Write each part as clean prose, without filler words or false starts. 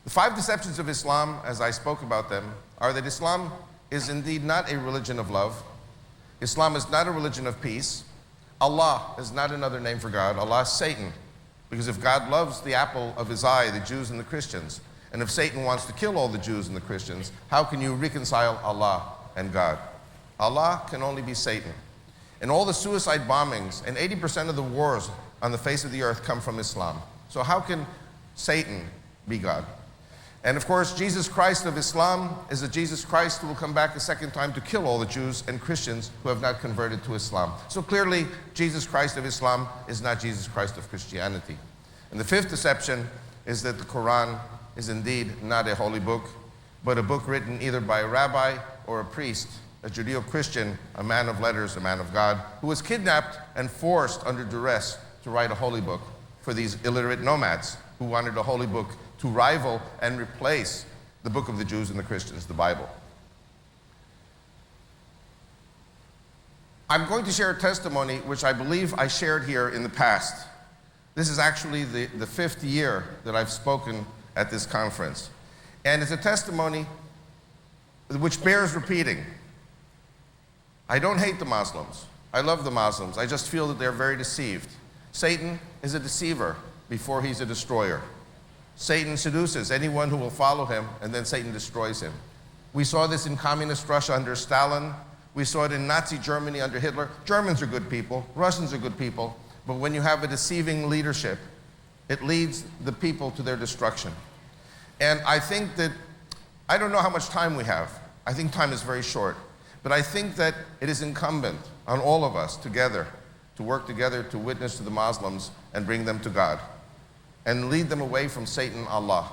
The 5 deceptions of Islam, as I spoke about them, are that Islam is indeed not a religion of love. Islam is not a religion of peace. Allah is not another name for God. Allah is Satan. Because if God loves the apple of his eye, the Jews and the Christians, and if Satan wants to kill all the Jews and the Christians, how can you reconcile Allah and God? Allah can only be Satan. And all the suicide bombings and 80% of the wars on the face of the earth come from Islam. So how can Satan be God? And of course, Jesus Christ of Islam is a Jesus Christ who will come back a second time to kill all the Jews and Christians who have not converted to Islam. So clearly, Jesus Christ of Islam is not Jesus Christ of Christianity. And the 5th deception is that the Quran is indeed not a holy book, but a book written either by a rabbi or a priest, a Judeo-Christian, a man of letters, a man of God, who was kidnapped and forced under duress to write a holy book for these illiterate nomads who wanted a holy book to rival and replace the book of the Jews and the Christians, the Bible. I'm going to share a testimony which I believe I shared here in the past. This is actually the 5th year that I've spoken at this conference. And it's a testimony which bears repeating. I don't hate the Muslims. I love the Muslims. I just feel that they're very deceived. Satan is a deceiver before he's a destroyer. Satan seduces anyone who will follow him, and then Satan destroys him. We saw this in communist Russia under Stalin. We saw it in Nazi Germany under Hitler. Germans are good people. Russians are good people. But when you have a deceiving leadership, it leads the people to their destruction. And I think that, I don't know how much time we have. I think time is very short. But I think that it is incumbent on all of us together to work together to witness to the Muslims and bring them to God, and lead them away from Satan, Allah,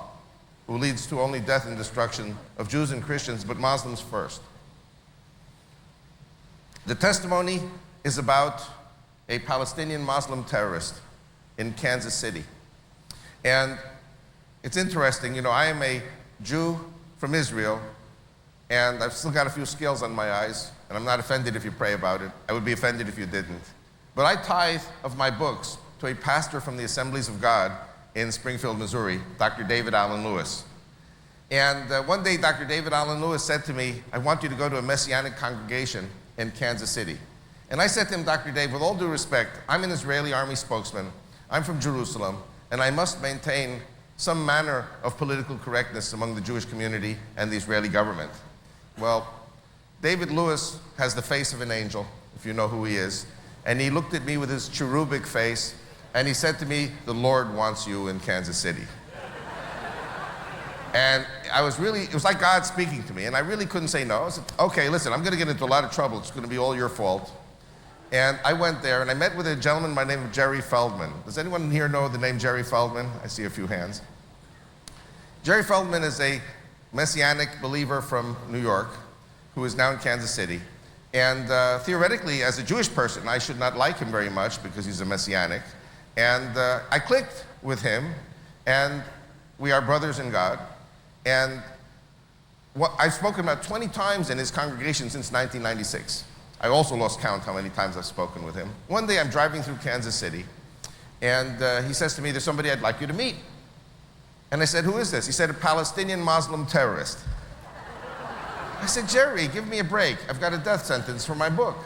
who leads to only death and destruction of Jews and Christians, but Muslims first. The testimony is about a Palestinian Muslim terrorist in Kansas City. And it's interesting, you know, I am a Jew from Israel, and I've still got a few scales on my eyes, and I'm not offended if you pray about it. I would be offended if you didn't. But I tithe of my books to a pastor from the Assemblies of God in Springfield, Missouri, Dr. David Allen Lewis. And one day, Dr. David Allen Lewis said to me, I want you to go to a Messianic congregation in Kansas City. And I said to him, Dr. Dave, with all due respect, I'm an Israeli army spokesman, I'm from Jerusalem, and I must maintain some manner of political correctness among the Jewish community and the Israeli government. Well, David Lewis has the face of an angel, if you know who he is, and he looked at me with his cherubic face, and he said to me, the Lord wants you in Kansas City. And I was really, it was like God speaking to me, and I really couldn't say no. I said, okay, listen, I'm gonna get into a lot of trouble. It's gonna be all your fault. And I went there, and I met with a gentleman by the name of Jerry Feldman. Does anyone here know the name Jerry Feldman? I see a few hands. Jerry Feldman is a Messianic believer from New York who is now in Kansas City. And theoretically, as a Jewish person, I should not like him very much because he's a Messianic. And I clicked with him, and we are brothers in God. And I've spoken about 20 times in his congregation since 1996. I also lost count how many times I've spoken with him. One day I'm driving through Kansas City, and he says to me, there's somebody I'd like you to meet. And I said, who is this? He said, a Palestinian Muslim terrorist. I said, Jerry, give me a break. I've got a death sentence for my book.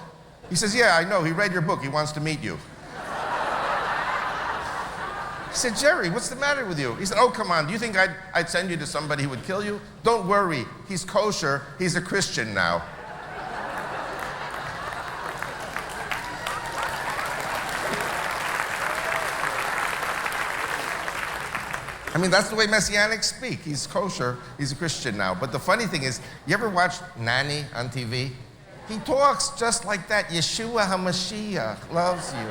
He says, yeah, I know. He read your book. He wants to meet you. I said, Jerry, what's the matter with you? He said, oh, come on. Do you think I'd send you to somebody who would kill you? Don't worry. He's kosher. He's a Christian now. I mean, that's the way Messianics speak. He's kosher, he's a Christian now. But the funny thing is, you ever watch Nanny on TV? He talks just like that. Yeshua HaMashiach loves you.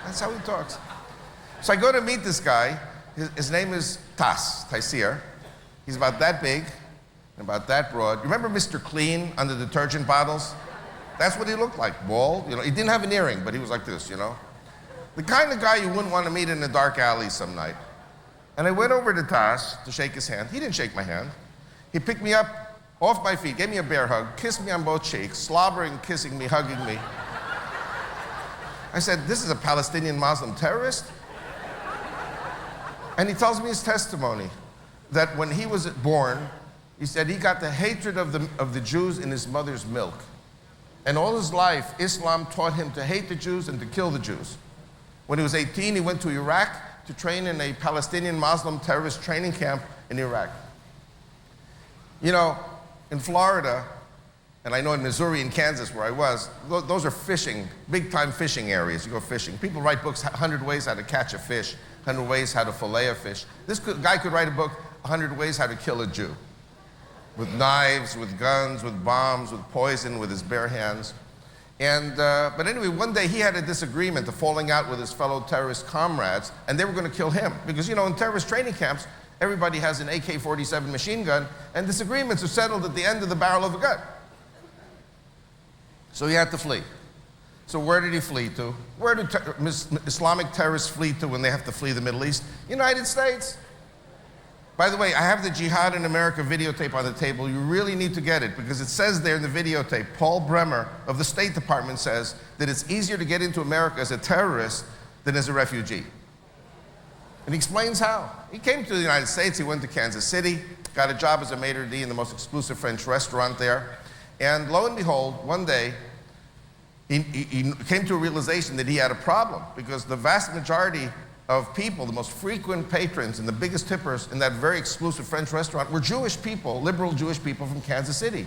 That's how he talks. So I go to meet this guy. His name is Taisir. He's about that big and about that broad. You remember Mr. Clean on the detergent bottles? That's what he looked like, bald. You know, he didn't have an earring, but he was like this, you know? The kind of guy you wouldn't want to meet in a dark alley some night. And I went over to Tas to shake his hand. He didn't shake my hand. He picked me up off my feet, gave me a bear hug, kissed me on both cheeks, slobbering, kissing me, hugging me. I said, this is a Palestinian Muslim terrorist? And he tells me his testimony, that when he was born, he said he got the hatred of the Jews in his mother's milk. And all his life, Islam taught him to hate the Jews and to kill the Jews. When he was 18, he went to Iraq to train in a Palestinian Muslim terrorist training camp in Iraq. You know, in Florida, and I know in Missouri and Kansas where I was, those are fishing, big-time fishing areas. You go fishing. People write books, 100 Ways How to Catch a Fish, 100 Ways How to Fillet a Fish. This guy could write a book, 100 Ways How to Kill a Jew. With knives, with guns, with bombs, with poison, with his bare hands. And, but anyway, one day he had a disagreement, a falling out with his fellow terrorist comrades, and they were going to kill him. Because, you know, in terrorist training camps, everybody has an AK-47 machine gun, and disagreements are settled at the end of the barrel of a gun. So he had to flee. So where did he flee to? Where do Islamic terrorists flee to when they have to flee the Middle East? United States. By the way, I have the Jihad in America videotape on the table. You really need to get it because it says there in the videotape, Paul Bremer of the State Department says that it's easier to get into America as a terrorist than as a refugee. And he explains how. He came to the United States, he went to Kansas City, got a job as a maitre d' in the most exclusive French restaurant there. And lo and behold, one day, he came to a realization that he had a problem because the vast majority of people, the most frequent patrons and the biggest tippers in that very exclusive French restaurant were Jewish people, liberal Jewish people from Kansas City.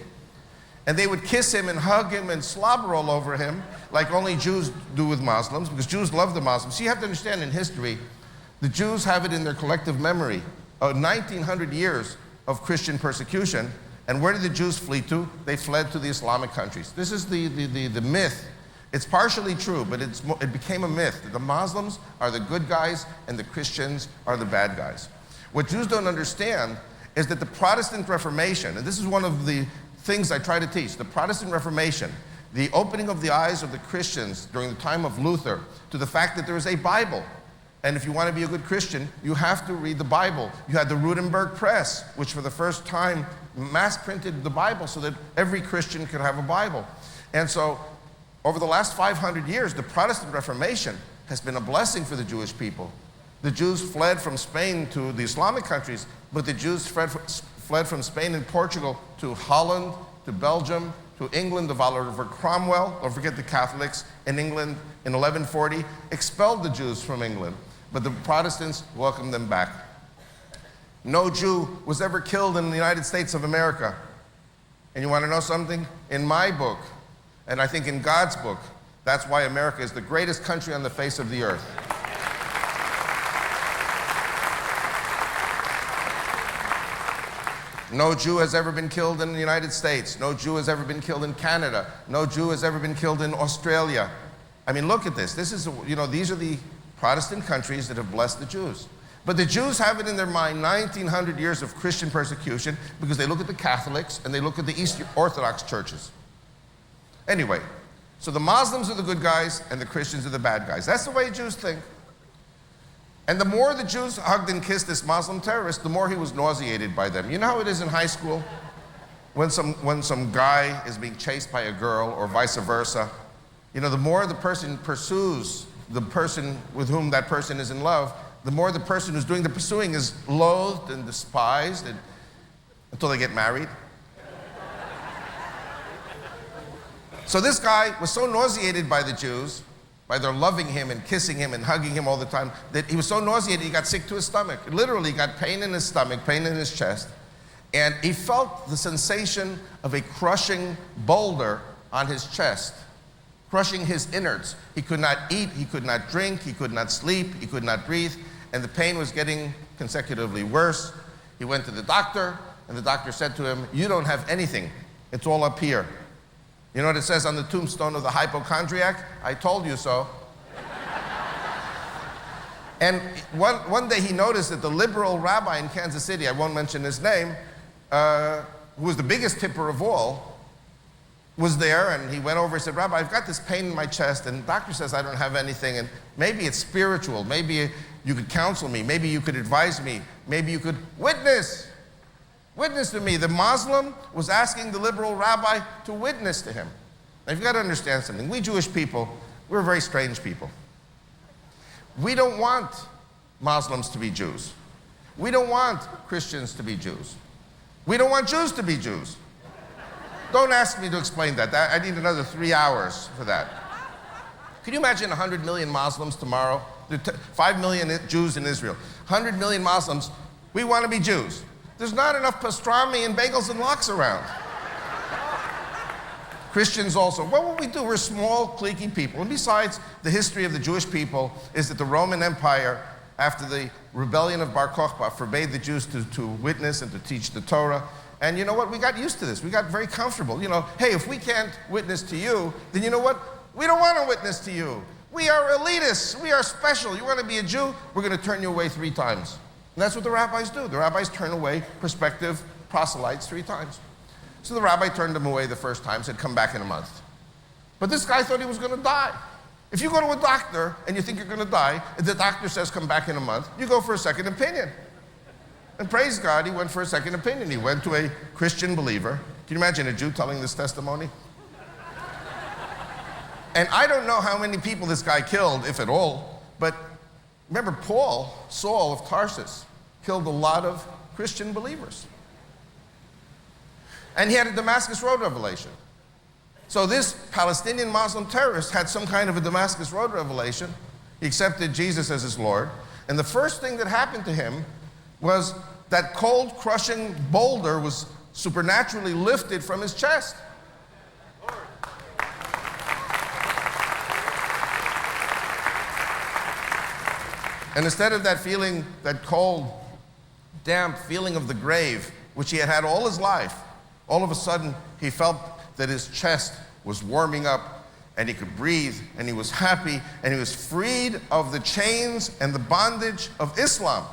And they would kiss him and hug him and slobber all over him like only Jews do with Muslims because Jews love the Muslims. So you have to understand in history, the Jews have it in their collective memory of 1900 years of Christian persecution. And where did the Jews flee to? They fled to the Islamic countries. This is the myth. It's partially true, but it became a myth that the Muslims are the good guys and the Christians are the bad guys. What Jews don't understand is that the Protestant Reformation, and this is one of the things I try to teach, the Protestant Reformation, the opening of the eyes of the Christians during the time of Luther to the fact that there is a Bible. And if you want to be a good Christian, you have to read the Bible. You had the Rudenberg Press, which for the first time mass printed the Bible so that every Christian could have a Bible. And so over the last 500 years, the Protestant Reformation has been a blessing for the Jewish people. The Jews fled from Spain to the Islamic countries, but the Jews fled from Spain and Portugal to Holland, to Belgium, to England, of Oliver Cromwell. Don't forget the Catholics in England in 1140 expelled the Jews from England, but the Protestants welcomed them back. No Jew was ever killed in the United States of America. And you want to know something? In my book, and I think in God's book, that's why America is the greatest country on the face of the earth. No Jew has ever been killed in the United States. No Jew has ever been killed in Canada. No Jew has ever been killed in Australia. I mean, look at this. This is, you know, these are the Protestant countries that have blessed the Jews. But the Jews have it in their mind 1900 years of Christian persecution because they look at the Catholics and they look at the Eastern Orthodox churches. Anyway, so the Muslims are the good guys and the Christians are the bad guys. That's the way Jews think. And the more the Jews hugged and kissed this Muslim terrorist, the more he was nauseated by them. You know how it is in high school? When some guy is being chased by a girl or vice versa, you know, the more the person pursues the person with whom that person is in love, the more the person who's doing the pursuing is loathed and despised until they get married. So this guy was so nauseated by the Jews, by their loving him and kissing him and hugging him all the time, that he was so nauseated he got sick to his stomach. Literally got pain in his stomach, pain in his chest, and he felt the sensation of a crushing boulder on his chest, crushing his innards. He could not eat, he could not drink, he could not sleep, he could not breathe, and the pain was getting consecutively worse. He went to the doctor, and the doctor said to him, "You don't have anything. It's all up here." You know what it says on the tombstone of the hypochondriac? "I told you so." And one day he noticed that the liberal rabbi in Kansas City, I won't mention his name, who was the biggest tipper of all, was there, and he went over and said, "Rabbi, I've got this pain in my chest, and the doctor says I don't have anything, and maybe it's spiritual. Maybe you could counsel me. Maybe you could advise me. Maybe you could witness to me." The Muslim was asking the liberal rabbi to witness to him. Now, you've got to understand something. We Jewish people, we're very strange people. We don't want Muslims to be Jews. We don't want Christians to be Jews. We don't want Jews to be Jews. Don't ask me to explain that. I need another 3 hours for that. Can you imagine 100 million Muslims tomorrow? 5 million Jews in Israel. 100 million Muslims. We want to be Jews. There's not enough pastrami and bagels and lox around. Christians also. What will we do? We're small, cliquey people. And besides, the history of the Jewish people is that the Roman Empire, after the rebellion of Bar Kokhba, forbade the Jews to witness and to teach the Torah. And you know what? We got used to this. We got very comfortable. You know, hey, if we can't witness to you, then you know what? We don't want to witness to you. We are elitists. We are special. You want to be a Jew? We're going to turn you away 3 times. And that's what the rabbis do. The rabbis turn away prospective proselytes 3 times. So the rabbi turned them away the first time, said, come back in a month. But this guy thought he was going to die. If you go to a doctor and you think you're going to die, and the doctor says come back in a month, you go for a second opinion. And praise God, he went for a second opinion. He went to a Christian believer. Can you imagine a Jew telling this testimony? And I don't know how many people this guy killed, if at all, but remember Saul of Tarsus, killed a lot of Christian believers. And he had a Damascus Road revelation. So this Palestinian Muslim terrorist had some kind of a Damascus Road revelation. He accepted Jesus as his Lord. And the first thing that happened to him was that cold, crushing boulder was supernaturally lifted from his chest. And instead of that feeling, that cold, damp feeling of the grave, which he had had all his life, all of a sudden he felt that his chest was warming up and he could breathe and he was happy and he was freed of the chains and the bondage of Islam.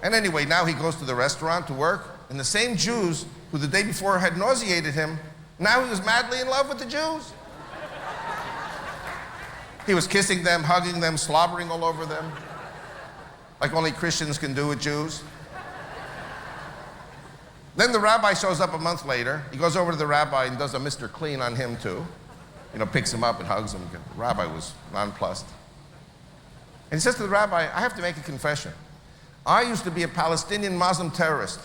And anyway, now he goes to the restaurant to work, and the same Jews who the day before had nauseated him, now he was madly in love with the Jews. He was kissing them, hugging them, slobbering all over them, like only Christians can do with Jews. Then the rabbi shows up a month later. He goes over to the rabbi and does a Mr. Clean on him too. You know, picks him up and hugs him. The rabbi was nonplussed. And he says to the rabbi, I have to make a confession. I used to be a Palestinian Muslim terrorist.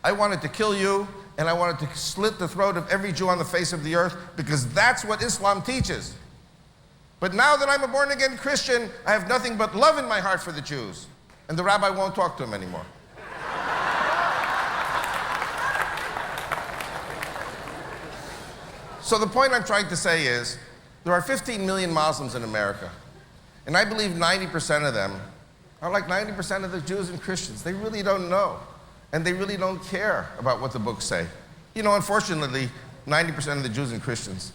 I wanted to kill you, and I wanted to slit the throat of every Jew on the face of the earth, because that's what Islam teaches. But now that I'm a born-again Christian, I have nothing but love in my heart for the Jews. And the rabbi won't talk to him anymore. So the point I'm trying to say is, there are 15 million Muslims in America, and I believe 90% of them are like 90% of the Jews and Christians. They really don't know, and they really don't care about what the books say. You know, unfortunately, 90% of the Jews and Christians,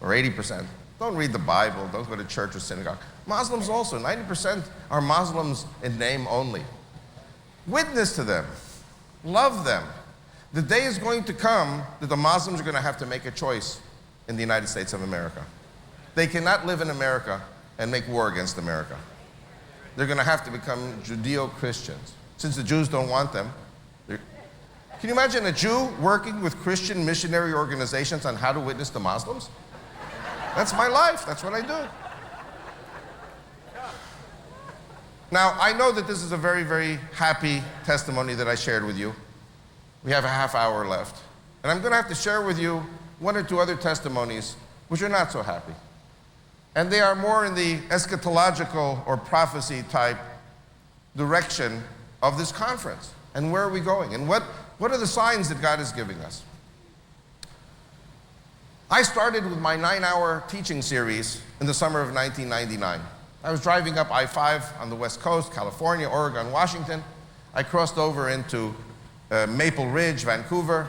or 80%, don't read the Bible, don't go to church or synagogue. Muslims also, 90% are Muslims in name only. Witness to them, love them. The day is going to come that the Muslims are going to have to make a choice in the United States of America. They cannot live in America and make war against America. They're going to have to become Judeo-Christians. Since the Jews don't want them. Can you imagine a Jew working with Christian missionary organizations on how to witness to Muslims? That's my life. That's what I do. Now, I know that this is a very, very happy testimony that I shared with you. We have a half hour left. And I'm going to have to share with you 1 or 2 other testimonies which are not so happy. And they are more in the eschatological or prophecy type direction of this conference. And where are we going? And what are the signs that God is giving us? I started with my 9-hour teaching series in the summer of 1999. I was driving up I-5 on the West Coast, California, Oregon, Washington. I crossed over into Maple Ridge, Vancouver,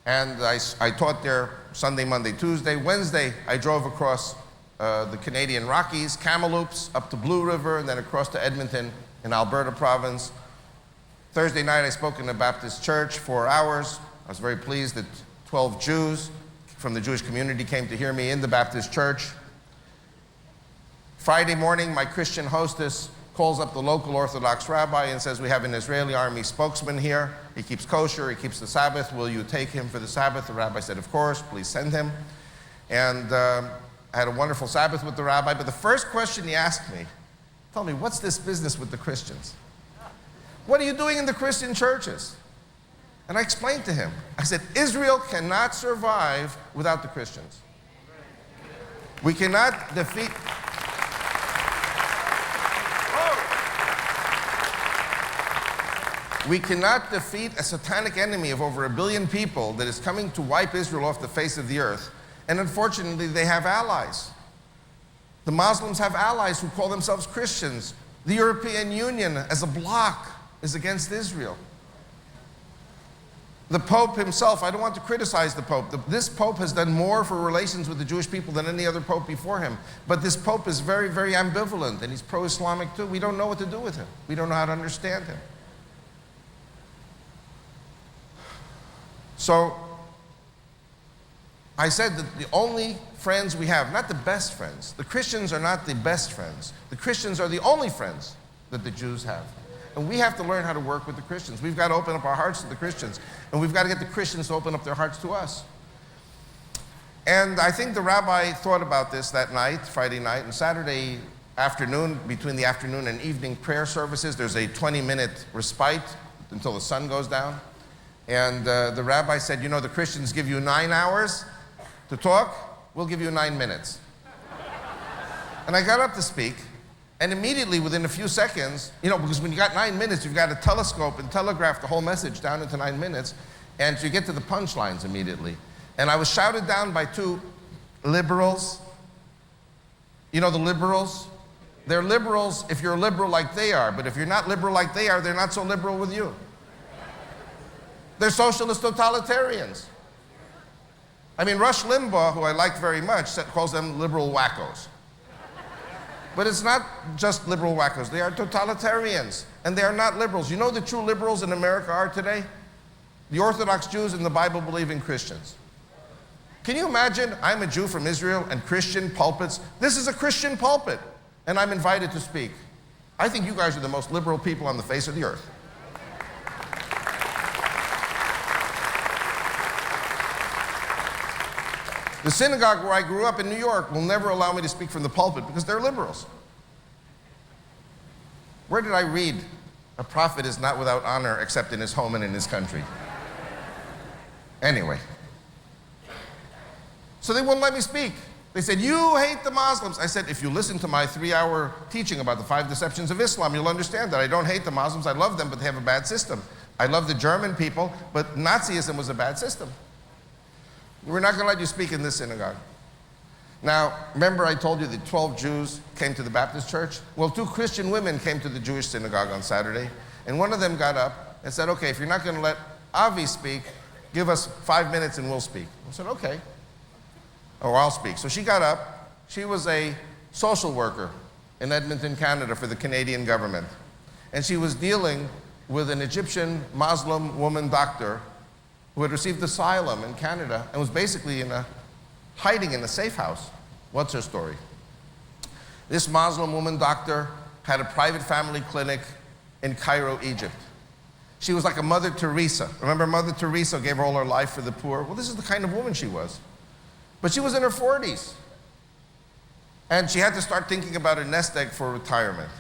and I taught there Sunday, Monday, Tuesday. Wednesday, I drove across the Canadian Rockies, Kamloops, up to Blue River, and then across to Edmonton in Alberta province. Thursday night, I spoke in a Baptist church 4 hours. I was very pleased that 12 Jews from the Jewish community came to hear me in the Baptist church. Friday morning, my Christian hostess calls up the local Orthodox rabbi and says, we have an Israeli army spokesman here. He keeps kosher, he keeps the Sabbath. Will you take him for the Sabbath? The rabbi said, of course, please send him. And I had a wonderful Sabbath with the rabbi, but the first question he asked me, told me, what's this business with the Christians? what are you doing in the Christian churches? And I explained to him, I said, Israel cannot survive without the Christians. We cannot defeat... We cannot defeat a satanic enemy of over 1 billion people that is coming to wipe Israel off the face of the earth. And unfortunately, they have allies. The Muslims have allies who call themselves Christians. The European Union, as a bloc, is against Israel. The Pope himself, I don't want to criticize the Pope. This Pope has done more for relations with the Jewish people than any other Pope before him. But this Pope is very, very ambivalent, and he's pro-Islamic too. We don't know what to do with him. We don't know how to understand him. So, I said that the only friends we have, not the best friends, the Christians are not the best friends. The Christians are the only friends that the Jews have. And we have to learn how to work with the Christians. We've got to open up our hearts to the Christians. And we've got to get the Christians to open up their hearts to us. And I think the rabbi thought about this that night, Friday night, and Saturday afternoon, between the afternoon and evening prayer services, there's a 20-minute respite until the sun goes down. And the rabbi said, you know, the Christians give you 9 hours to talk, we'll give you 9 minutes. And I got up to speak, and immediately within a few seconds, you know, because when you got 9 minutes, you've got to telescope and telegraph the whole message down into 9 minutes, and you get to the punchlines immediately. And I was shouted down by 2 liberals. You know the liberals? They're liberals if you're liberal like they are, but if you're not liberal like they are, they're not so liberal with you. They're socialist totalitarians. I mean, Rush Limbaugh, who I like very much, calls them liberal wackos. But it's not just liberal wackos. They are totalitarians, and they are not liberals. You know the true liberals in America are today? The Orthodox Jews and the Bible-believing Christians. Can you imagine, I'm a Jew from Israel and Christian pulpits. This is a Christian pulpit, and I'm invited to speak. I think you guys are the most liberal people on the face of the earth. The synagogue where I grew up in New York will never allow me to speak from the pulpit because they're liberals. Where did I read? A prophet is not without honor except in his home and in his country. Anyway. So they wouldn't let me speak. They said, you hate the Muslims. I said, if you listen to my 3-hour teaching about the 5 deceptions of Islam, you'll understand that I don't hate the Muslims. I love them, but they have a bad system. I love the German people, but Nazism was a bad system. We're not going to let you speak in this synagogue. Now, remember I told you that 12 Jews came to the Baptist church? Well, 2 Christian women came to the Jewish synagogue on Saturday, and one of them got up and said, okay, if you're not going to let Avi speak, give us 5 minutes and we'll speak. I said, okay. Or I'll speak. So she got up. She was a social worker in Edmonton, Canada for the Canadian government. And she was dealing with an Egyptian Muslim woman doctor who had received asylum in Canada and was basically hiding in a safe house. What's her story? This Muslim woman doctor had a private family clinic in Cairo, Egypt. She was like a Mother Teresa. Remember Mother Teresa gave all her life for the poor? Well, this is the kind of woman she was. But she was in her 40s. And she had to start thinking about a nest egg for retirement.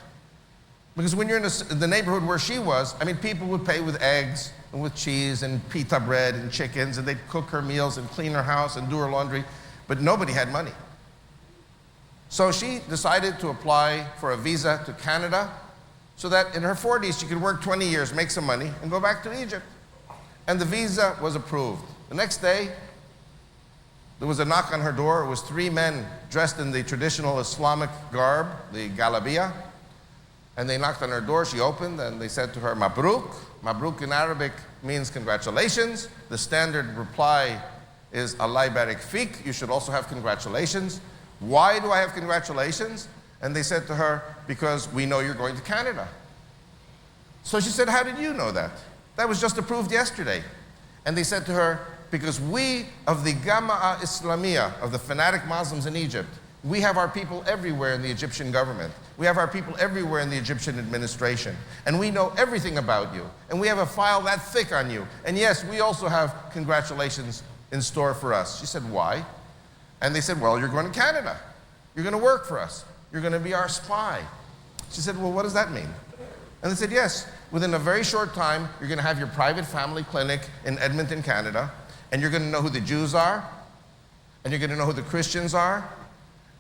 Because when you're in the neighborhood where she was, I mean, people would pay with eggs and with cheese and pita bread and chickens, and they'd cook her meals and clean her house and do her laundry, but nobody had money. So she decided to apply for a visa to Canada so that in her 40s she could work 20 years, make some money, and go back to Egypt. And the visa was approved. The next day, there was a knock on her door. It was 3 men dressed in the traditional Islamic garb, the galabiya. And they knocked on her door. She opened, and they said to her, Mabruk. Mabruk in Arabic means congratulations. The standard reply is Allah barik fik. You should also have congratulations. Why do I have congratulations? And they said to her, because we know you're going to Canada. So she said, how did you know that? That was just approved yesterday. And they said to her, because we of the Jama'a Islamiyya, of the fanatic Muslims in Egypt, we have our people everywhere in the Egyptian government. We have our people everywhere in the Egyptian administration. And we know everything about you. And we have a file that thick on you. And yes, we also have congratulations in store for us. She said, why? And they said, well, you're going to Canada. You're going to work for us. You're going to be our spy. She said, well, what does that mean? And they said, yes, within a very short time, you're going to have your private family clinic in Edmonton, Canada, and you're going to know who the Jews are, and you're going to know who the Christians are,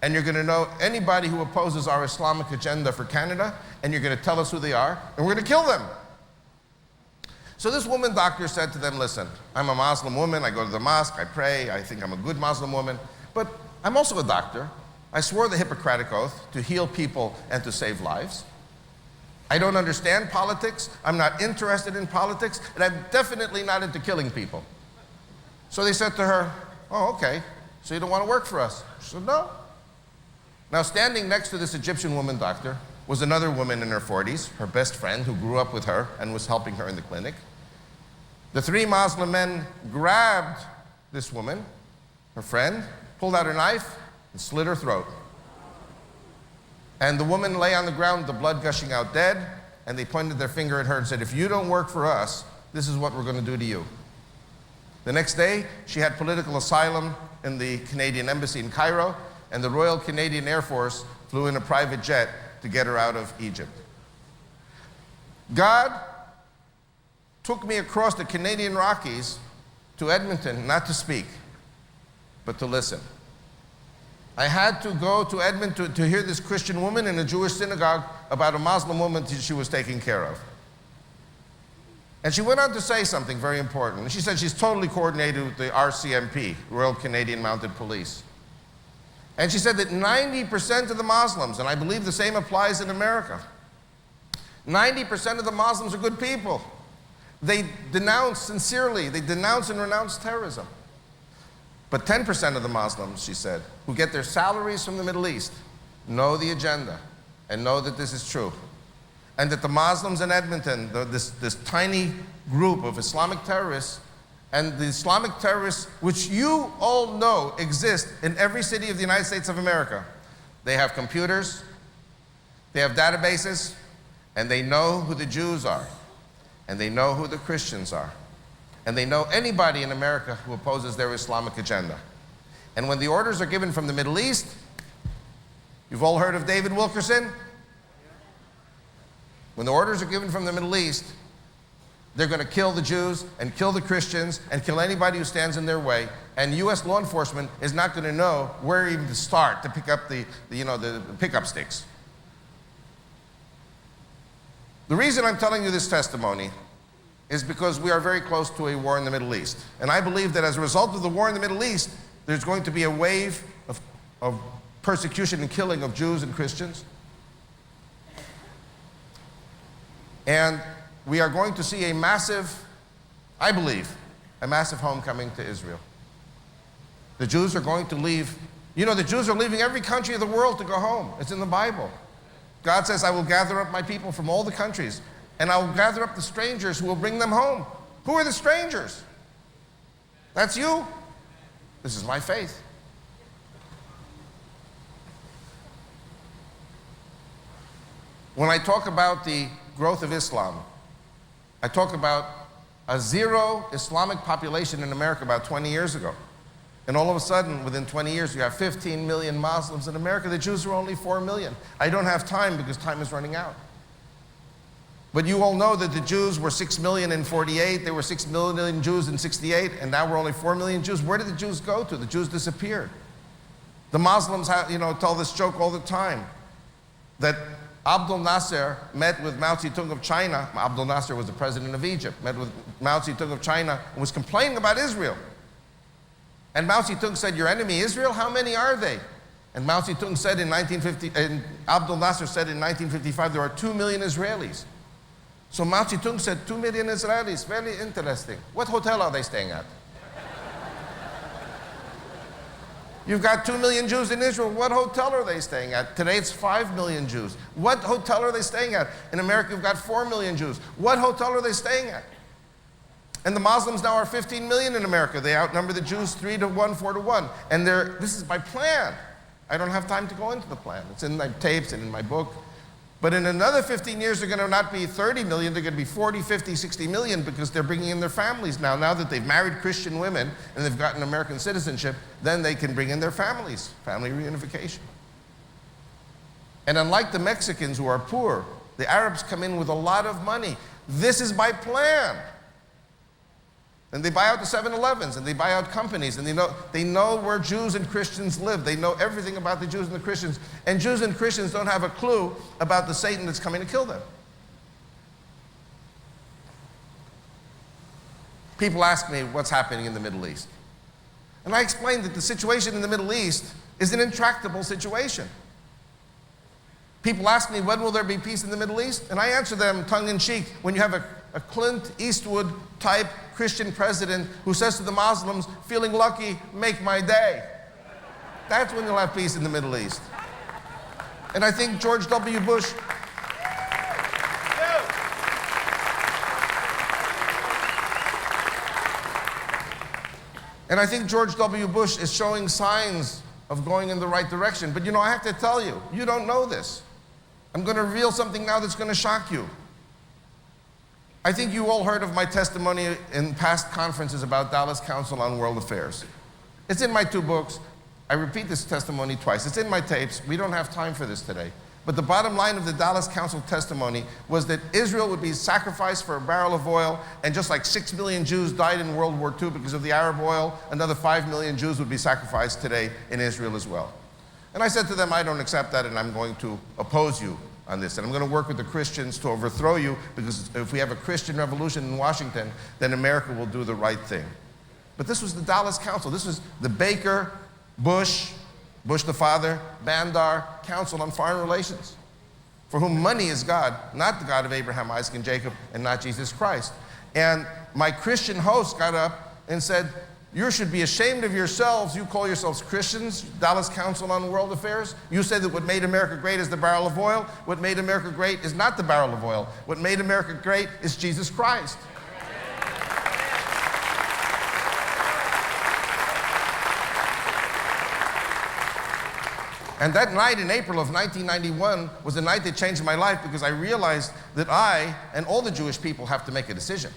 and you're going to know anybody who opposes our Islamic agenda for Canada, and you're going to tell us who they are, and we're going to kill them. So this woman doctor said to them, listen, I'm a Muslim woman, I go to the mosque, I pray, I think I'm a good Muslim woman, but I'm also a doctor. I swore the Hippocratic Oath to heal people and to save lives. I don't understand politics, I'm not interested in politics, and I'm definitely not into killing people. So they said to her, oh, okay, so you don't want to work for us? She said, no. Now standing next to this Egyptian woman doctor was another woman in her 40s, her best friend who grew up with her and was helping her in the clinic. The three Muslim men grabbed this woman, her friend, pulled out a knife, and slit her throat. And the woman lay on the ground, the blood gushing out dead, and they pointed their finger at her and said, if you don't work for us, this is what we're going to do to you. The next day, she had political asylum in the Canadian embassy in Cairo, and the Royal Canadian Air Force flew in a private jet to get her out of Egypt. God took me across the Canadian Rockies to Edmonton, not to speak, but to listen. I had to go to Edmonton to hear this Christian woman in a Jewish synagogue about a Muslim woman she was taking care of. And she went on to say something very important. And she said she's totally coordinated with the RCMP, Royal Canadian Mounted Police. And she said that 90% of the Muslims, and I believe the same applies in America, 90% of the Muslims are good people. They denounce sincerely, they denounce and renounce terrorism. But 10% of the Muslims, she said, who get their salaries from the Middle East, know the agenda and know that this is true. And that the Muslims in Edmonton, this tiny group of Islamic terrorists, and the Islamic terrorists, which you all know exist in every city of the United States of America, they have computers, they have databases, and they know who the Jews are, and they know who the Christians are. And they know anybody in America who opposes their Islamic agenda. And when the orders are given from the Middle East, you've all heard of David Wilkerson? When the orders are given from the Middle East, they're going to kill the Jews and kill the Christians and kill anybody who stands in their way. And U.S. law enforcement is not going to know where even to start to pick up the pickup sticks. The reason I'm telling you this testimony is because we are very close to a war in the Middle East. And I believe that as a result of the war in the Middle East, there's going to be a wave of persecution and killing of Jews and Christians. And we are going to see a massive, I believe, a massive homecoming to Israel. The Jews are going to leave. You know, the Jews are leaving every country of the world to go home. It's in the Bible. God says, I will gather up my people from all the countries, and I will gather up the strangers who will bring them home. Who are the strangers? That's you. This is my faith. When I talk about the growth of Islam, I talk about a zero Islamic population in America about 20 years ago. And all of a sudden, within 20 years, you have 15 million Muslims in America. The Jews are only 4 million. I don't have time because time is running out. But you all know that the Jews were 6 million in 48, there were 6 million Jews in 68, and now we're only 4 million Jews. Where did the Jews go to? The Jews disappeared. The Muslims tell this joke all the time, that Abdel Nasser met with Mao Zedong of China. Abdel Nasser was the president of Egypt, met with Mao Zedong of China and was complaining about Israel. And Mao Zedong said, your enemy Israel, how many are they? And Mao Zedong said in 1950, and Abdel Nasser said in 1955, there are 2 million Israelis. So Mao Zedong said, 2 million Israelis, very interesting. What hotel are they staying at? You've got 2 million Jews in Israel. What hotel are they staying at? Today it's 5 million Jews. What hotel are they staying at? In America, you've got 4 million Jews. What hotel are they staying at? And the Muslims now are 15 million in America. They outnumber the Jews 3 to 1, 4 to 1. And this is by plan. I don't have time to go into the plan. It's in my tapes and in my book. But in another 15 years, they're going to not be 30 million, they're going to be 40, 50, 60 million because they're bringing in their families now. Now that they've married Christian women and they've gotten American citizenship, then they can bring in their families, family reunification. And unlike the Mexicans who are poor, the Arabs come in with a lot of money. This is by plan. And they buy out the 7-Elevens, and they buy out companies, and they know where Jews and Christians live. They know everything about the Jews and the Christians. And Jews and Christians don't have a clue about the Satan that's coming to kill them. People ask me what's happening in the Middle East. And I explained that the situation in the Middle East is an intractable situation. People ask me, when will there be peace in the Middle East? And I answer them tongue-in-cheek, when you have a Clint Eastwood type Christian president who says to the Muslims, feeling lucky, make my day. That's when you'll have peace in the Middle East. And I think George W. Bush is showing signs of going in the right direction. But I have to tell you, you don't know this. I'm going to reveal something now that's going to shock you. I think you all heard of my testimony in past conferences about Dallas Council on World Affairs. It's in my 2 books. I repeat this testimony twice. It's in my tapes. We don't have time for this today. But the bottom line of the Dallas Council testimony was that Israel would be sacrificed for a barrel of oil, and just like 6 million Jews died in World War II because of the Arab oil, another 5 million Jews would be sacrificed today in Israel as well. And I said to them, I don't accept that, and I'm going to oppose you on this. And I'm going to work with the Christians to overthrow you, because if we have a Christian revolution in Washington, then America will do the right thing. But this was the Dallas Council. This was the Baker, Bush the father, Bandar Council on Foreign Relations, for whom money is God, not the God of Abraham, Isaac, and Jacob, and not Jesus Christ. And my Christian host got up and said, you should be ashamed of yourselves. You call yourselves Christians, Dallas Council on World Affairs. You say that what made America great is the barrel of oil. What made America great is not the barrel of oil. What made America great is Jesus Christ. And that night in April of 1991 was the night that changed my life, because I realized that I and all the Jewish people have to make a decision.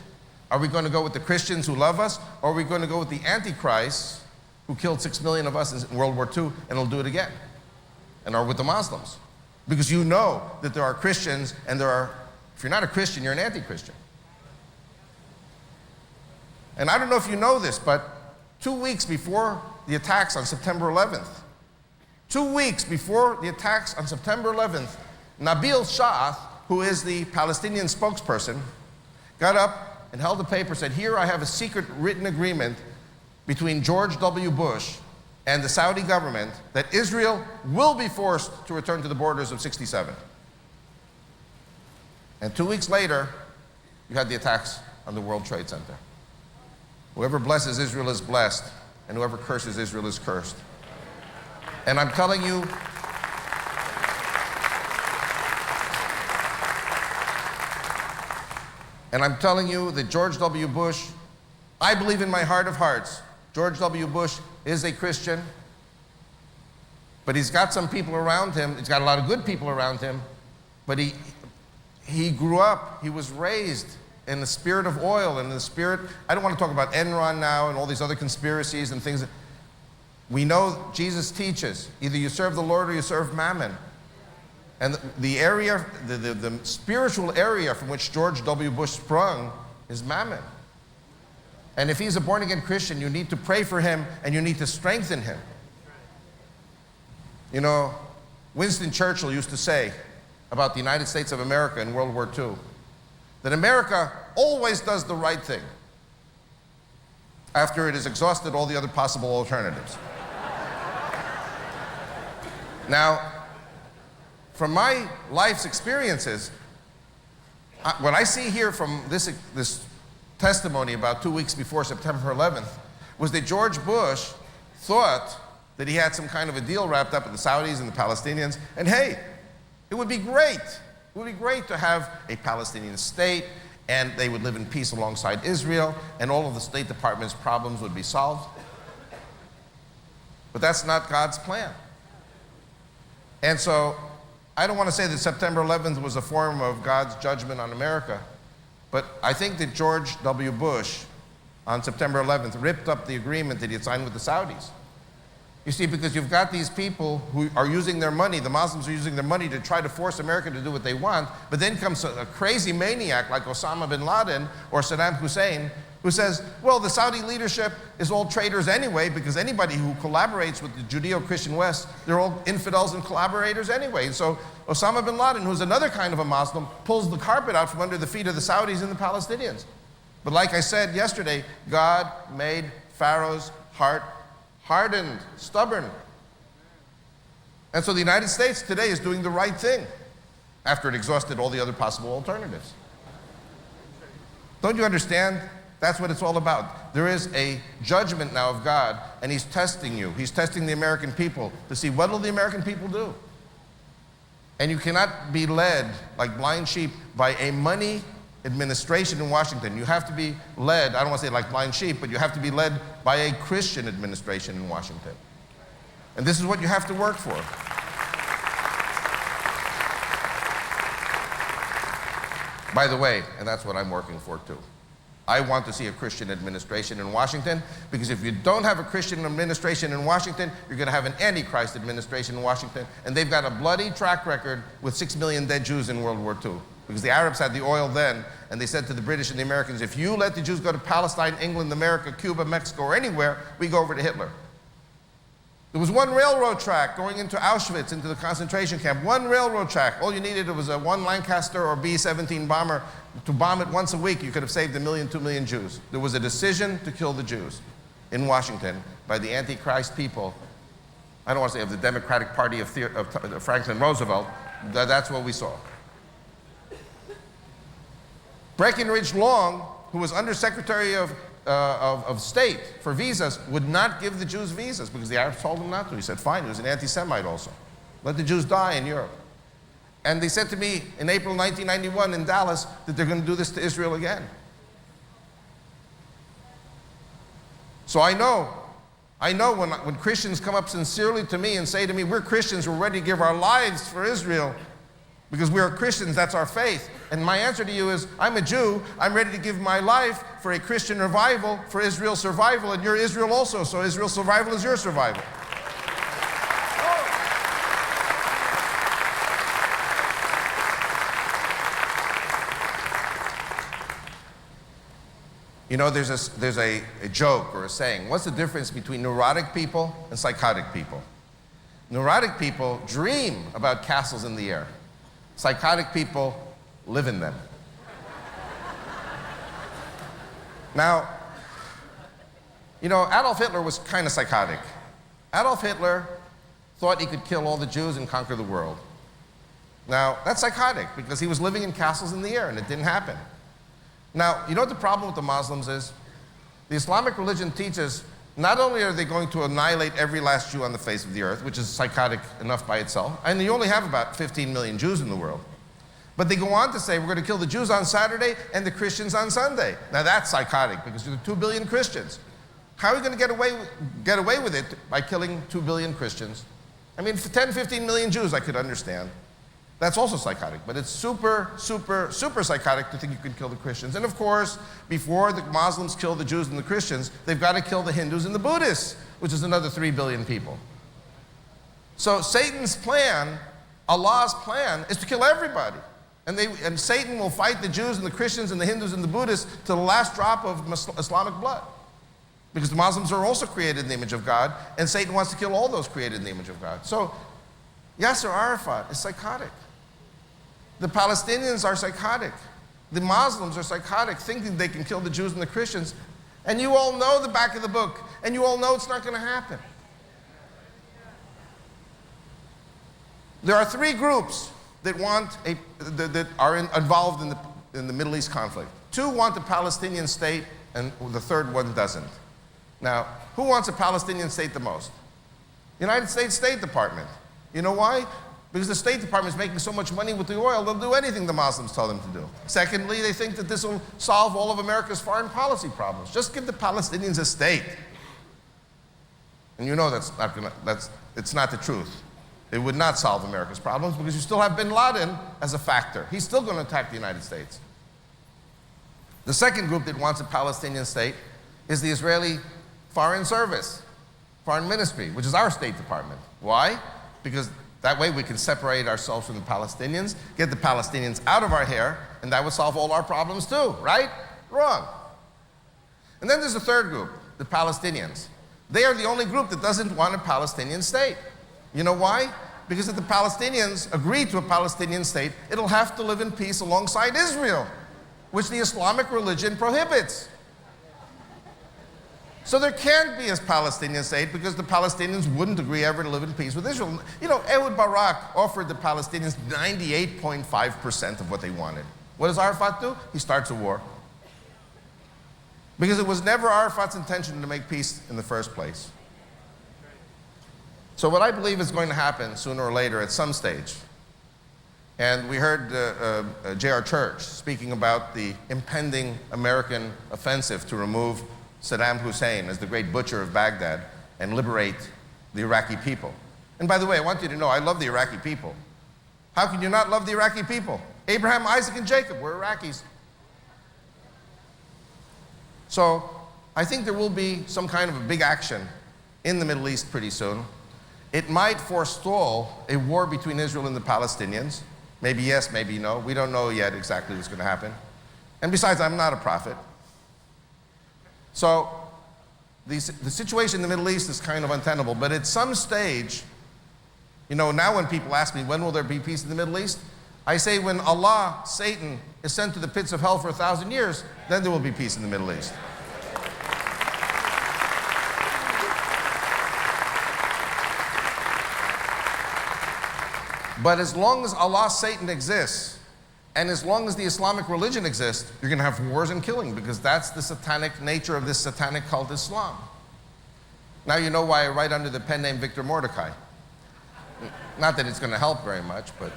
Are we going to go with the Christians who love us, or are we going to go with the Antichrist who killed 6 million of us in World War II and will do it again? And are with the Muslims? Because you know that there are Christians, and if you're not a Christian, you're an anti-Christian. And I don't know if you know this, but 2 weeks before the attacks on September 11th, 2 weeks before the attacks on September 11th, Nabil Shaath, who is the Palestinian spokesperson, got up and held a paper, said, here I have a secret written agreement between George W. Bush and the Saudi government that Israel will be forced to return to the borders of '67. And 2 weeks later, you had the attacks on the World Trade Center. Whoever blesses Israel is blessed, and whoever curses Israel is cursed. And I'm telling you, that George W. Bush, I believe in my heart of hearts, George W. Bush is a Christian, but he's got some people around him. He's got a lot of good people around him, but he grew up, he was raised in the spirit of oil, and the spirit, I don't want to talk about Enron now and all these other conspiracies and things. We know Jesus teaches, either you serve the Lord or you serve Mammon. And the spiritual area from which George W. Bush sprung is Mammon. And if he's a born-again Christian, you need to pray for him and you need to strengthen him. You know, Winston Churchill used to say about the United States of America in World War II, that America always does the right thing after it has exhausted all the other possible alternatives. Now, from my life's experiences, what I see here from this testimony about 2 weeks before September 11th was that George Bush thought that he had some kind of a deal wrapped up with the Saudis and the Palestinians, and hey, it would be great. It would be great to have a Palestinian state, and they would live in peace alongside Israel, and all of the State Department's problems would be solved. But that's not God's plan. And so, I don't want to say that September 11th was a form of God's judgment on America, but I think that George W. Bush, on September 11th, ripped up the agreement that he had signed with the Saudis. You see, because you've got these people who are using their money, the Muslims are using their money to try to force America to do what they want, but then comes a crazy maniac like Osama bin Laden or Saddam Hussein who says, well, the Saudi leadership is all traitors anyway, because anybody who collaborates with the Judeo-Christian West, they're all infidels and collaborators anyway. And so Osama bin Laden, who's another kind of a Muslim, pulls the carpet out from under the feet of the Saudis and the Palestinians. But like I said yesterday, God made Pharaoh's heart hardened, stubborn. And so the United States today is doing the right thing after it exhausted all the other possible alternatives. Don't you understand? That's what it's all about. There is a judgment now of God, and He's testing you. He's testing the American people to see what will the American people do. And you cannot be led like blind sheep by a money administration in Washington. You have to be led, I don't want to say like blind sheep, but you have to be led by a Christian administration in Washington. And this is what you have to work for. By the way, and that's what I'm working for too. I want to see a Christian administration in Washington, because if you don't have a Christian administration in Washington, you're going to have an Antichrist administration in Washington, and they've got a bloody track record with 6 million dead Jews in World War II. Because the Arabs had the oil then, and they said to the British and the Americans, if you let the Jews go to Palestine, England, America, Cuba, Mexico, or anywhere, we go over to Hitler. There was one railroad track going into Auschwitz, into the concentration camp. One railroad track. All you needed was a one Lancaster or B-17 bomber to bomb it once a week. You could have saved 1 million, 2 million Jews. There was a decision to kill the Jews in Washington by the Antichrist people. I don't want to say of the Democratic Party of Franklin Roosevelt. That's what we saw. Breckinridge Long, who was Undersecretary of State for visas, would not give the Jews visas because the Arabs told him not to. He said, fine. He was an anti-Semite also. Let the Jews die in Europe. And they said to me in April 1991 in Dallas that they're going to do this to Israel again. So I know when Christians come up sincerely to me and say to me, we're Christians, we're ready to give our lives for Israel, because we are Christians, that's our faith. And my answer to you is, I'm a Jew, I'm ready to give my life for a Christian revival, for Israel's survival, and you're Israel also, so Israel's survival is your survival. You know, there's a joke or a saying, what's the difference between neurotic people and psychotic people? Neurotic people dream about castles in the air. Psychotic people live in them. Now, you know, Adolf Hitler was kind of psychotic. Adolf Hitler thought he could kill all the Jews and conquer the world. Now, that's psychotic because he was living in castles in the air and it didn't happen. Now, you know what the problem with the Muslims is? The Islamic religion teaches not only are they going to annihilate every last Jew on the face of the earth, which is psychotic enough by itself, and you only have about 15 million Jews in the world, but they go on to say we're going to kill the Jews on Saturday and the Christians on Sunday. Now that's psychotic because there are 2 billion Christians. How are we going to get away with it by killing 2 billion Christians? I mean, for 10, 15 million Jews I could understand. That's also psychotic, but it's super, super, super psychotic to think you can kill the Christians. And of course, before the Muslims kill the Jews and the Christians, they've got to kill the Hindus and the Buddhists, which is another 3 billion people. So Satan's plan, Allah's plan, is to kill everybody. And Satan will fight the Jews and the Christians and the Hindus and the Buddhists to the last drop of Islamic blood. Because the Muslims are also created in the image of God, and Satan wants to kill all those created in the image of God. So Yasser Arafat is psychotic. The Palestinians are psychotic. The Muslims are psychotic, thinking they can kill the Jews and the Christians. And you all know the back of the book, and you all know it's not going to happen. There are 3 groups that are involved in the Middle East conflict. 2 want a Palestinian state, and the 3rd one doesn't. Now, who wants a Palestinian state the most? United States State Department. You know why? Because the State Department is making so much money with the oil, they'll do anything the Muslims tell them to do. Secondly, they think that this will solve all of America's foreign policy problems. Just give the Palestinians a state. And you know it's not the truth. It would not solve America's problems because you still have bin Laden as a factor. He's still going to attack the United States. The second group that wants a Palestinian state is the Israeli Foreign Service. Foreign Ministry, which is our State Department. Why? Because that way we can separate ourselves from the Palestinians, get the Palestinians out of our hair, and that would solve all our problems too, right? Wrong. And then there's a third group, the Palestinians. They are the only group that doesn't want a Palestinian state. You know why? Because if the Palestinians agree to a Palestinian state, it'll have to live in peace alongside Israel, which the Islamic religion prohibits. So there can't be a Palestinian state because the Palestinians wouldn't agree ever to live in peace with Israel. You know, Ehud Barak offered the Palestinians 98.5% of what they wanted. What does Arafat do? He starts a war. Because it was never Arafat's intention to make peace in the first place. So what I believe is going to happen sooner or later at some stage, and we heard J.R. Church speaking about the impending American offensive to remove Saddam Hussein as the great butcher of Baghdad and liberate the Iraqi people. And by the way, I want you to know, I love the Iraqi people. How can you not love the Iraqi people? Abraham, Isaac, and Jacob were Iraqis. So I think there will be some kind of a big action in the Middle East pretty soon. It might forestall a war between Israel and the Palestinians. Maybe yes, maybe no. We don't know yet exactly what's going to happen. And besides, I'm not a prophet. So the situation in the Middle East is kind of untenable. But at some stage, you know, now when people ask me, when will there be peace in the Middle East? I say when Allah, Satan, is sent to the pits of hell for 1,000 years, then there will be peace in the Middle East. But as long as Allah, Satan exists, and as long as the Islamic religion exists, you're going to have wars and killing, because that's the satanic nature of this satanic cult Islam. Now you know why I write under the pen name Victor Mordecai. Not that it's going to help very much, but...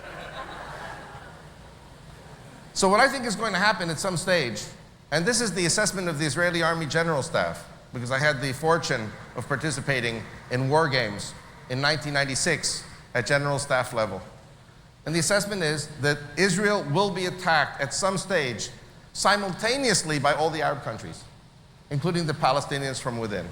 So what I think is going to happen at some stage, and this is the assessment of the Israeli Army General Staff, because I had the fortune of participating in war games in 1996 at General Staff level. And the assessment is that Israel will be attacked at some stage simultaneously by all the Arab countries, including the Palestinians from within.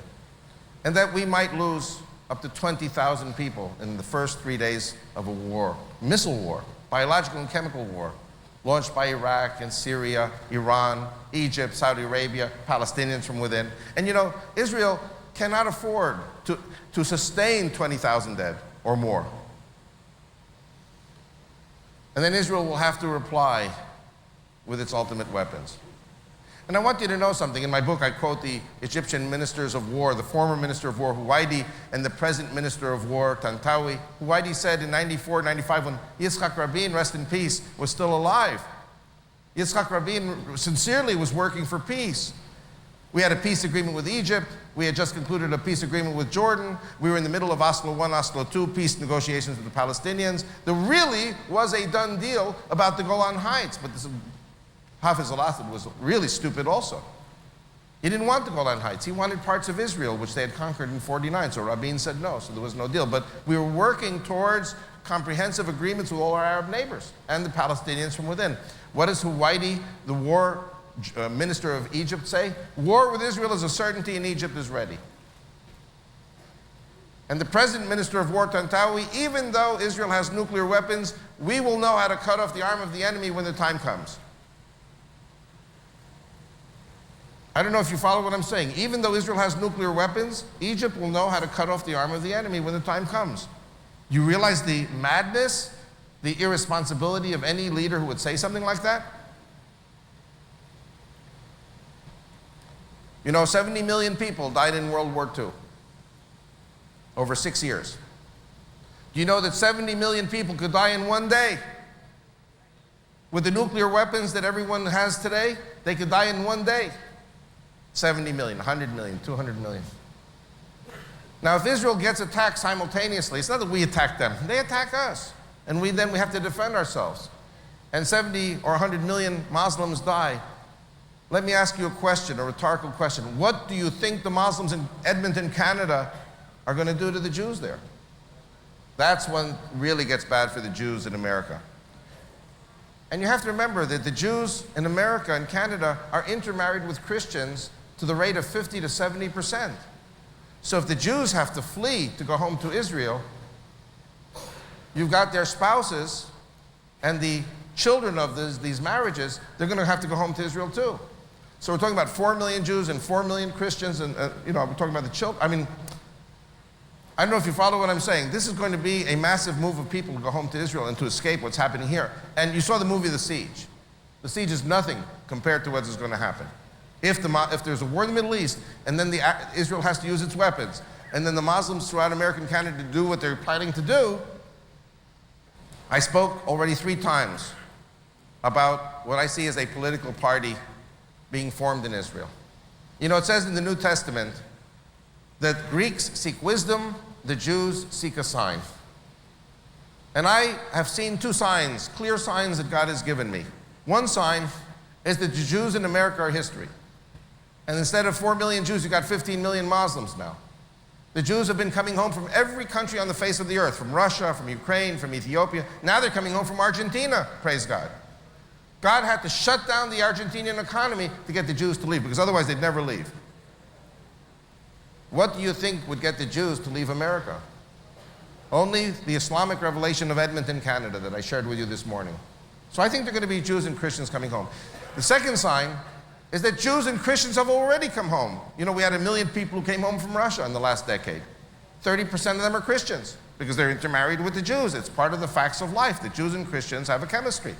And that we might lose up to 20,000 people in the first 3 days of a war, missile war, biological and chemical war, launched by Iraq and Syria, Iran, Egypt, Saudi Arabia, Palestinians from within. And you know, Israel cannot afford to sustain 20,000 dead or more. And then Israel will have to reply with its ultimate weapons. And I want you to know something. In my book, I quote the Egyptian ministers of war, the former minister of war, Huwaidi, and the present minister of war, Tantawi. Huwaidi said in 94, 95, when Yitzhak Rabin, rest in peace, was still alive. Yitzhak Rabin sincerely was working for peace. We had a peace agreement with Egypt. We had just concluded a peace agreement with Jordan. We were in the middle of Oslo I, Oslo II, peace negotiations with the Palestinians. There really was a done deal about the Golan Heights, but Hafiz al-Assad was really stupid also. He didn't want the Golan Heights. He wanted parts of Israel, which they had conquered in 49, so Rabin said no, so there was no deal. But we were working towards comprehensive agreements with all our Arab neighbors and the Palestinians from within. What does Huwaidi, the war minister of Egypt, say? War with Israel is a certainty and Egypt is ready. And the present minister of war, Tantawi, even though Israel has nuclear weapons, we will know how to cut off the arm of the enemy when the time comes. I don't know if you follow what I'm saying. Even though Israel has nuclear weapons, Egypt will know how to cut off the arm of the enemy when the time comes. You realize the madness, the irresponsibility of any leader who would say something like that? You know, 70 million people died in World War II over 6 years. Do you know that 70 million people could die in one day? With the nuclear weapons that everyone has today, they could die in one day. 70 million, 100 million, 200 million. Now, if Israel gets attacked simultaneously, it's not that we attack them, they attack us. And then we have to defend ourselves. And 70 or 100 million Muslims die. Let me ask you a question, a rhetorical question. What do you think the Muslims in Edmonton, Canada are going to do to the Jews there? That's when it really gets bad for the Jews in America. And you have to remember that the Jews in America and Canada are intermarried with Christians to the rate of 50 to 70%. So if the Jews have to flee to go home to Israel, you've got their spouses and the children of these marriages, they're going to have to go home to Israel too. So we're talking about 4 million Jews and 4 million Christians, and we're talking about the children. I mean, I don't know if you follow what I'm saying. This is going to be a massive move of people to go home to Israel and to escape what's happening here. And you saw the movie The Siege. The siege is nothing compared to what is going to happen. If there's a war in the Middle East, and then Israel has to use its weapons, and then the Muslims throughout America and Canada do what they're planning to do, I spoke already 3 times about what I see as a political party being formed in Israel. You know, it says in the New Testament that Greeks seek wisdom, the Jews seek a sign. And I have seen 2 signs, clear signs that God has given me. One sign is that the Jews in America are history. And instead of 4 million Jews, you've got 15 million Muslims now. The Jews have been coming home from every country on the face of the earth, from Russia, from Ukraine, from Ethiopia. Now they're coming home from Argentina, praise God. God had to shut down the Argentinian economy to get the Jews to leave, because otherwise they'd never leave. What do you think would get the Jews to leave America? Only the Islamic revelation of Edmonton, Canada, that I shared with you this morning. So I think there are going to be Jews and Christians coming home. The second sign is that Jews and Christians have already come home. You know, we had 1 million people who came home from Russia in the last decade. 30% of them are Christians because they're intermarried with the Jews. It's part of the facts of life that Jews and Christians have a chemistry.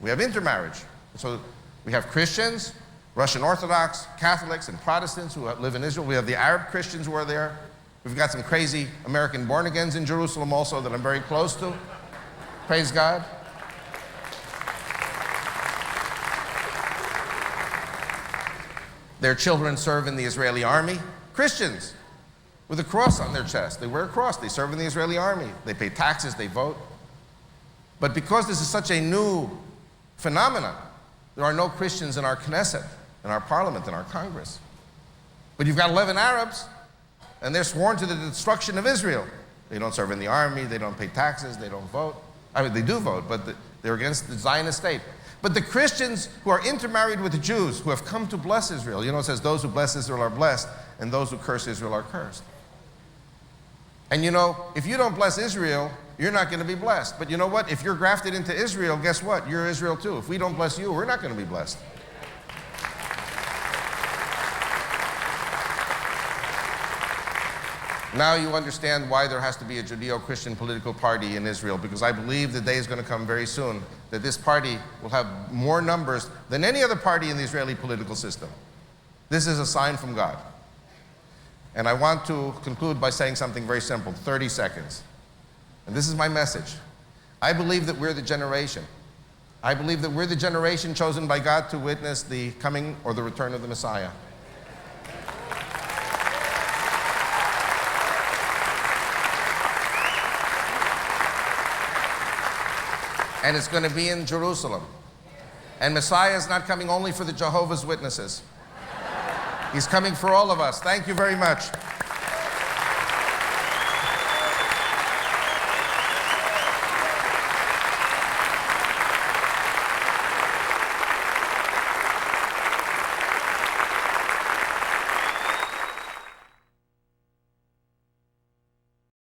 We have intermarriage. So we have Christians, Russian Orthodox, Catholics, and Protestants who live in Israel. We have the Arab Christians who are there. We've got some crazy American born-agains in Jerusalem also that I'm very close to. Praise God. Their children serve in the Israeli army. Christians with a cross on their chest. They wear a cross. They serve in the Israeli army. They pay taxes. They vote. But because this is such a new phenomenon, there are no Christians in our Knesset, in our parliament, in our Congress. But you've got 11 Arabs, and they're sworn to the destruction of Israel. They don't serve in the army. They don't pay taxes. They don't vote. I mean, they do vote, but they're against the Zionist state. But the Christians who are intermarried with the Jews, who have come to bless Israel, you know, it says those who bless Israel are blessed, and those who curse Israel are cursed. And you know, if you don't bless Israel, you're not going to be blessed. But you know what? If you're grafted into Israel, guess what? You're Israel too. If we don't bless you, we're not going to be blessed. Now you understand why there has to be a Judeo-Christian political party in Israel, because I believe the day is going to come very soon that this party will have more numbers than any other party in the Israeli political system. This is a sign from God. And I want to conclude by saying something very simple, 30 seconds. And this is my message. I believe that we're the generation. I believe that we're the generation chosen by God to witness the coming or the return of the Messiah. And it's going to be in Jerusalem. And Messiah is not coming only for the Jehovah's Witnesses. He's coming for all of us. Thank you very much.